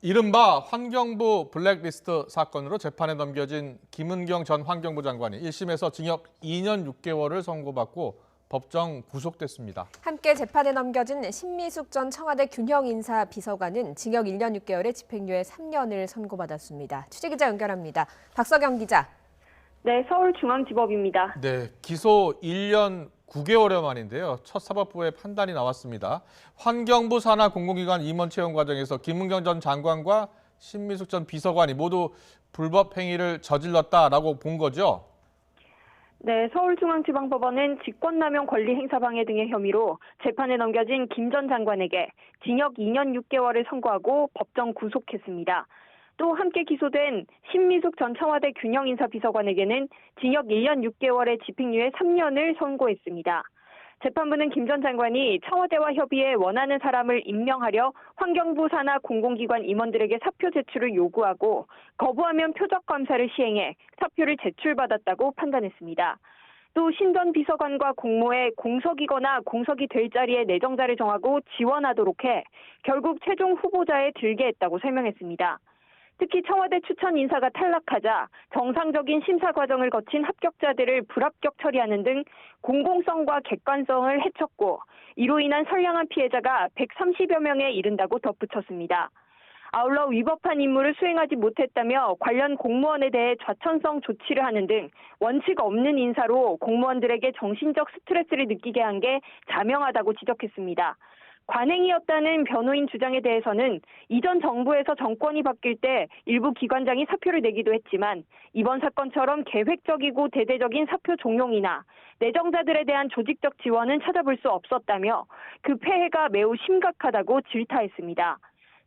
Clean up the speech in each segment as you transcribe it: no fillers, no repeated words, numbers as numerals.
이른바 환경부 블랙리스트 사건으로 재판에 넘겨진 김은경 전 환경부 장관이 1심에서 징역 2년 6개월을 선고받고 법정 구속됐습니다. 함께 재판에 넘겨진 신미숙 전 청와대 균형인사 비서관은 징역 1년 6개월에 집행유예 3년을 선고받았습니다. 취재기자 연결합니다. 박석영 기자. 네, 서울중앙지법입니다. 네, 기소 1년 9개월여 만인데요. 첫 사법부의 판단이 나왔습니다. 환경부 산하 공공기관 임원 채용 과정에서 김은경 전 장관과 신미숙 전 비서관이 모두 불법 행위를 저질렀다라고 본 거죠? 네, 서울중앙지방법원은 직권남용 권리행사방해 등의 혐의로 재판에 넘겨진 김 전 장관에게 징역 2년 6개월을 선고하고 법정 구속했습니다. 또 함께 기소된 신미숙 전 청와대 균형인사 비서관에게는 징역 1년 6개월의 집행유예 3년을 선고했습니다. 재판부는 김 전 장관이 청와대와 협의해 원하는 사람을 임명하려 환경부 산하 공공기관 임원들에게 사표 제출을 요구하고 거부하면 표적 감사를 시행해 사표를 제출받았다고 판단했습니다. 또 신 전 비서관과 공모해 공석이거나 공석이 될 자리에 내정자를 정하고 지원하도록 해 결국 최종 후보자에 들게 했다고 설명했습니다. 특히 청와대 추천 인사가 탈락하자 정상적인 심사 과정을 거친 합격자들을 불합격 처리하는 등 공공성과 객관성을 해쳤고 이로 인한 선량한 피해자가 130여 명에 이른다고 덧붙였습니다. 아울러 위법한 임무를 수행하지 못했다며 관련 공무원에 대해 좌천성 조치를 하는 등 원칙 없는 인사로 공무원들에게 정신적 스트레스를 느끼게 한 게 자명하다고 지적했습니다. 관행이었다는 변호인 주장에 대해서는 이전 정부에서 정권이 바뀔 때 일부 기관장이 사표를 내기도 했지만 이번 사건처럼 계획적이고 대대적인 사표 종용이나 내정자들에 대한 조직적 지원은 찾아볼 수 없었다며 그 폐해가 매우 심각하다고 질타했습니다.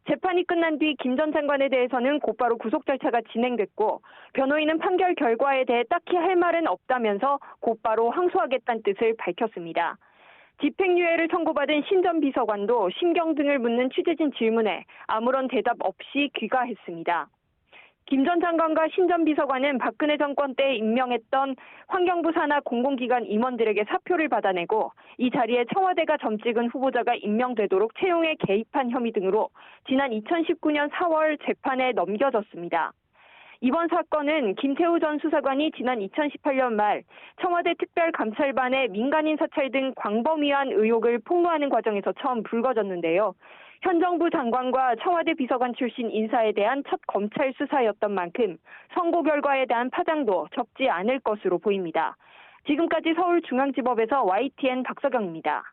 재판이 끝난 뒤 김 전 장관에 대해서는 곧바로 구속 절차가 진행됐고 변호인은 판결 결과에 대해 딱히 할 말은 없다면서 곧바로 항소하겠다는 뜻을 밝혔습니다. 집행유예를 선고받은 신 전 비서관도 심경 등을 묻는 취재진 질문에 아무런 대답 없이 귀가했습니다. 김 전 장관과 신 전 비서관은 박근혜 정권 때 임명했던 환경부 산하 공공기관 임원들에게 사표를 받아내고 이 자리에 청와대가 점찍은 후보자가 임명되도록 채용에 개입한 혐의 등으로 지난 2019년 4월 재판에 넘겨졌습니다. 이번 사건은 김태우 전 수사관이 지난 2018년 말 청와대 특별감찰반의 민간인 사찰 등 광범위한 의혹을 폭로하는 과정에서 처음 불거졌는데요. 현 정부 장관과 청와대 비서관 출신 인사에 대한 첫 검찰 수사였던 만큼 선고 결과에 대한 파장도 적지 않을 것으로 보입니다. 지금까지 서울중앙지법에서 YTN 박석영입니다.